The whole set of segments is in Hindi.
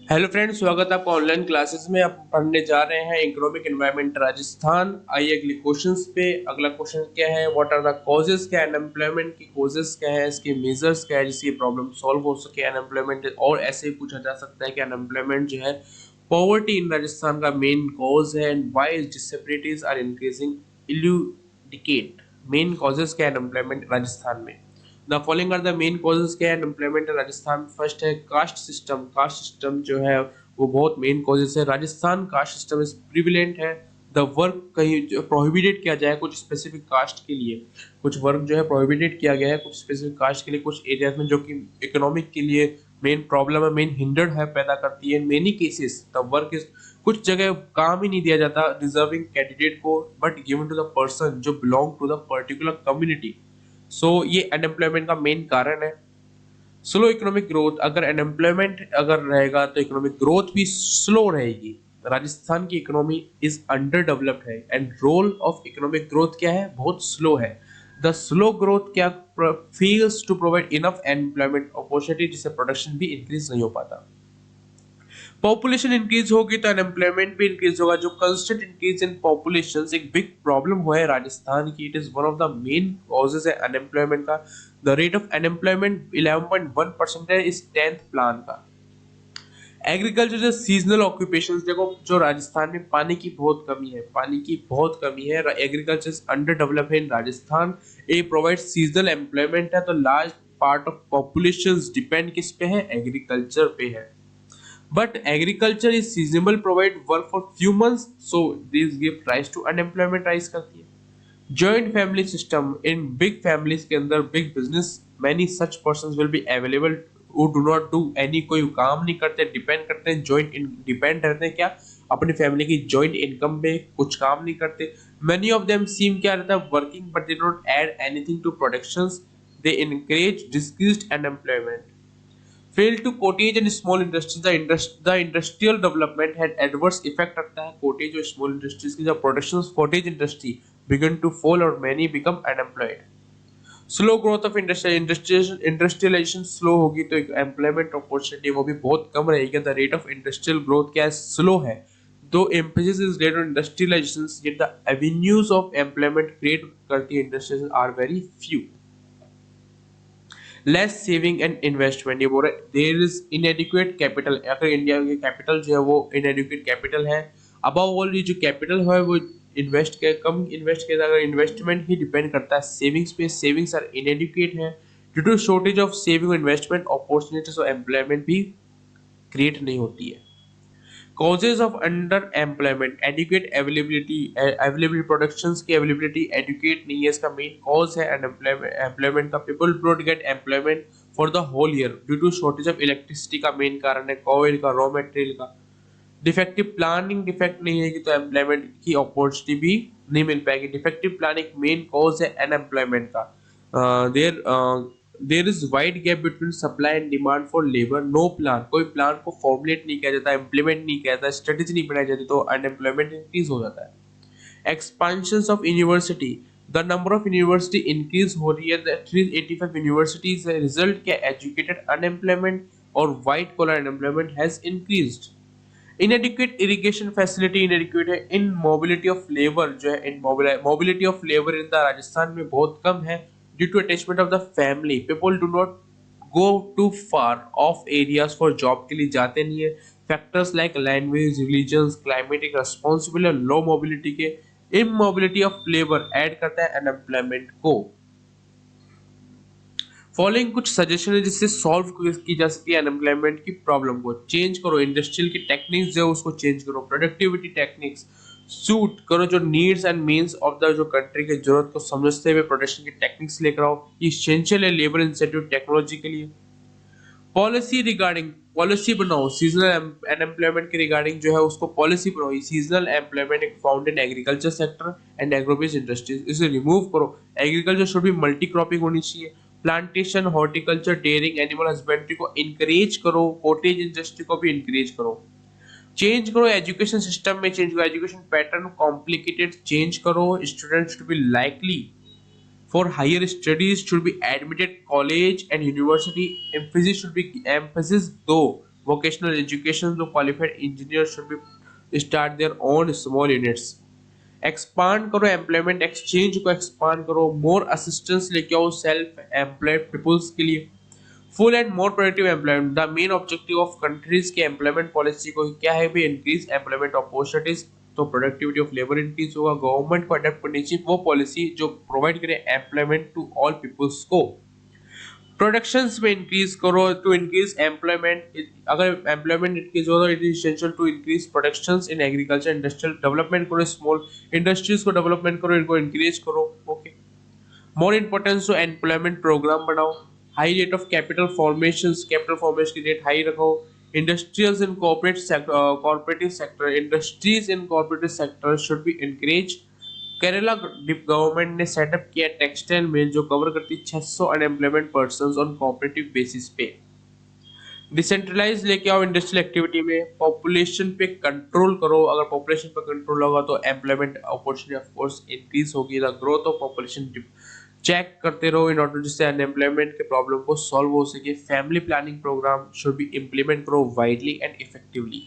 हेलो फ्रेंड्स, स्वागत है आपका ऑनलाइन क्लासेस में। अब पढ़ने जा रहे हैं इकोनॉमिक एनवायरनमेंट राजस्थान। आइए अगले क्वेश्चंस पे। अगला क्वेश्चन क्या है, व्हाट आर द कॉजेस, क्या अनएम्प्लॉयमेंट की कॉजेस क्या है, इसके मेजर्स क्या है जिससे प्रॉब्लम सॉल्व हो सके अनएम्प्लॉयमेंट। और ऐसे ही पूछा जा सकता है कि अनएम्प्लॉयमेंट जो है पॉवर्टी इन राजस्थान का मेन कॉज है and why disparities are increasing elucidate. Main causes क्या है अनएम्प्लॉयमेंट राजस्थान में। The following are the main causes क्या है अनएम्प्लॉयमेंट राजस्थान। फर्स्ट है कास्ट सिस्टम। कास्ट सिस्टम जो है वो बहुत मेन कॉजेज है। Rajasthan caste system is prevalent है। द वर्क कहीं प्रोहिबिटेड किया जाए कुछ स्पेसिफिक कास्ट के लिए, कुछ वर्क जो है प्रोहिबिटेड किया गया है कुछ स्पेसिफिक कास्ट के लिए कुछ एरियाज में, जो कि इकोनॉमिक के लिए मेन प्रॉब्लम है, मेन हिंडर है, पैदा करती है। In many cases the work is, कुछ जगह काम ही नहीं दिया जाता डिजर्विंग कैंडिडेट को, but given to the person जो belong to the particular community. So ये अनएम्प्लॉयमेंट का मेन कारण है। स्लो इकोनॉमिक ग्रोथ, अगर अनएम्प्लॉयमेंट अगर रहेगा तो इकोनॉमिक ग्रोथ भी स्लो रहेगी। राजस्थान की इकोनॉमी इज अंडर डेवलप्ड है and role of economic growth क्या है, बहुत स्लो है। द स्लो ग्रोथ क्या fails to provide enough employment opportunity, जिससे प्रोडक्शन भी इंक्रीज नहीं हो पाता। पॉपुलेशन इंक्रीज होगी तो अनएम्प्लॉयमेंट भी इंक्रीज होगा। जो कंस्टेंट इंक्रीज इन पॉपुलेशन एक बिग प्रॉब्लम हुआ है राजस्थान की। It is one of the main causes है अनएम्प्लॉयमेंट का। द रेट ऑफ अनएम्प्लॉयमेंट 11.1% है इस 10th प्लान का। एग्रीकल्चर जो सीजनल ऑक्यूपेशंस, देखो जो राजस्थान में पानी की बहुत कमी है, पानी की बहुत कमी है, एग्रीकल्चर अंडर डेवलप है इन राजस्थान। ए प्रोवाइड सीजनल एम्प्लॉयमेंट है, तो large part of population depend किस पे है, एग्रीकल्चर पे है। But agriculture is seasonal, provide work for few months, so this give rise to unemployment rise करती है। Joint family system, in big families के अंदर big business, many such persons will be available who do not do any, कोई काम नहीं करते, डिपेंड करते हैं joint डिपेंड रहते हैं क्या, अपनी फैमिली की joint income पे, कुछ काम नहीं करते। Many of them seem क्या रहता है working but they don't add anything to productions, they encourage decreased unemployment। Fail to cottage and small industries, the industrial development had adverse effect रखता है कोटेज और स्मॉल इंडस्ट्रीज की। जब production cottage industry began to fall और many become unemployed. Slow growth of industrialization slow होगी तो एम्प्लॉयमेंट अपॉर्चुनिटी वो भी बहुत कम रहेगी। The rate of industrial growth क्या है, स्लो है। Though emphasis is laid on industrialization, yet the avenues of employment create करती है industries are very few। Less saving and investment, ये बोल रहे देयर इज इनएडिक्वेट कैपिटल। अगर इंडिया की कैपिटल जो है वो इनएडिक्वेट कैपिटल है। अबव ऑल ये जो कैपिटल है वो कम इन्वेस्ट किया, अगर इन्वेस्टमेंट ही डिपेंड करता है सेविंग्स पे, सेविंग्स आर इनएडिक्वेट है। Due to shortage of saving investment opportunities और एम्प्लॉयमेंट भी क्रिएट नहीं होती है। causes of underemployment, adequate availability productions की availability adequate नहीं है, इसका main cause है employment का। people don't get employment for the whole year due to shortage of electricity का main कारण है, coal का, raw material का। डिफेक्टिव प्लानिंग, डिफेक्ट नहीं है कि तो एम्प्लॉयमेंट की अपॉर्चुनिटी भी नहीं मिल पाएगी। डिफेक्टिव प्लानिंग मेन कॉज है अनएम्प्लॉयमेंट का। There there is wide gap between supply and demand for labour. No plan, कोई प्लान को फॉर्मुलेट नहीं किया जाता, इम्प्लीमेंट नहीं किया जाता, स्ट्रेटेजी नहीं बनाई जाती, तो अनएम्प्लॉयमेंट इंक्रीज हो जाता है। Expansion of university, the number of university increase हो रही है। 385 यूनिवर्सिटीज है, रिजल्ट क्या, एजुकेटेड अनएम्प्लॉयमेंट और white collar unemployment has increased. Inadequate irrigation facility, inadequate है। इन मोबिलिटी ऑफ लेबर जो है, immobility of labour in the Rajasthan में बहुत कम है। Due to attachment of the family, people do not go to far of areas for job के लिए जाते नहीं है। Factors like language, religion, climatic responsible, low mobility के इमोबिलिटी ऑफ लेबर ऐड करता है अनएम्प्लॉयमेंट को। फॉलोइंग कुछ सजेशन है जिससे सॉल्व की जा सकती है अनएम्प्लॉयमेंट की प्रॉब्लम को। चेंज करो इंडस्ट्रियल की टेक्निक्स जो है उसको चेंज करो। प्रोडक्टिविटी टेक्निक्स सूट करो जो needs and means of the जो कंट्री की जरूरत को समझते हुए प्रोडक्शन की टेक्निक्स लेकर आओ। ये एसेंशियल है लेबर इंसेंटिव टेक्नोलॉजी के लिए। पॉलिसी रिगार्डिंग, पॉलिसी बनाओ सीजनल अनएम्प्लॉयमेंट के रिगार्डिंग जो है उसको पॉलिसी बनाओ। सीजनल एम्प्लॉयमेंट एक found in agriculture sector and agrobase industries, इसे रिमूव करो। एग्रीकल्चर शुड भी मल्टी क्रॉपिंग होनी चाहिए। Plantation, horticulture, dairying, animal husbandry को इंकरेज करो। कॉटेज इंडस्ट्री को भी इंकरेज करो। चेंज करो एजुकेशन सिस्टम में, चेंज करो एजुकेशन पैटर्न कॉम्प्लिकेटेड चेंज करो। Students to be likely for higher studies should be admitted college and university, emphasis should be emphasis though vocational education to qualified engineers should be start their own small units. Expand करो एम्प्लॉयमेंट एक्सचेंज को, एक्सपांड करो, मोर असिस्टेंस लेके आओ सेल्फ एम्प्लॉयड पीपल्स के लिए, full and more productive employment. The main objective of countries के एम्प्लॉयमेंट पॉलिसी को क्या है भी, इंक्रीज एम्प्लॉयमेंट अपॉर्चुनिटीज, तो प्रोडक्टिविटी ऑफ लेबर इंक्रीज होगा। गवर्नमेंट को अडेप्ट करनी चाहिए वो पॉलिसी जो प्रोवाइड करे एम्प्लॉयमेंट टू ऑल पीपल्स को। प्रोडक्शंस में इंक्रीज करो टू इंक्रीज एम्प्लॉयमेंट, अगर एम्प्लॉयमेंट इंक्रीज हो तो it is essential to increase productions in agriculture, industrial development करो, स्मॉल इंडस्ट्रीज को डेवलपमेंट करो, इनको इंक्रीज करो। Okay, more importance to employment programme बनाओ, high rate of capital formation की रेट हाई रखो, industrials in corporative sector, industries in corporative sector should be encourage. Kerala government ने सेटअप किया टेक्सटाइल मिल जो कवर करती 600 unemployment persons on cooperative basis पे। डिसेंट्रलाइज लेके आओ इंडस्ट्रियल एक्टिविटी में, पॉपुलेशन पे कंट्रोल करो, अगर पॉपुलेशन पे कंट्रोल होगा तो employment opportunity of course increase होगी। The growth of population check करते रहो इन ऑर्डर जिससे अनएम्प्लॉयमेंट के प्रॉब्लम को सॉल्व हो सके। Family planning programme should be implement करो वाइडली एंड इफेक्टिवली।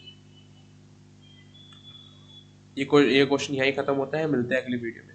ये क्वेश्चन यहीं खत्म होता है, मिलते हैं अगली वीडियो में।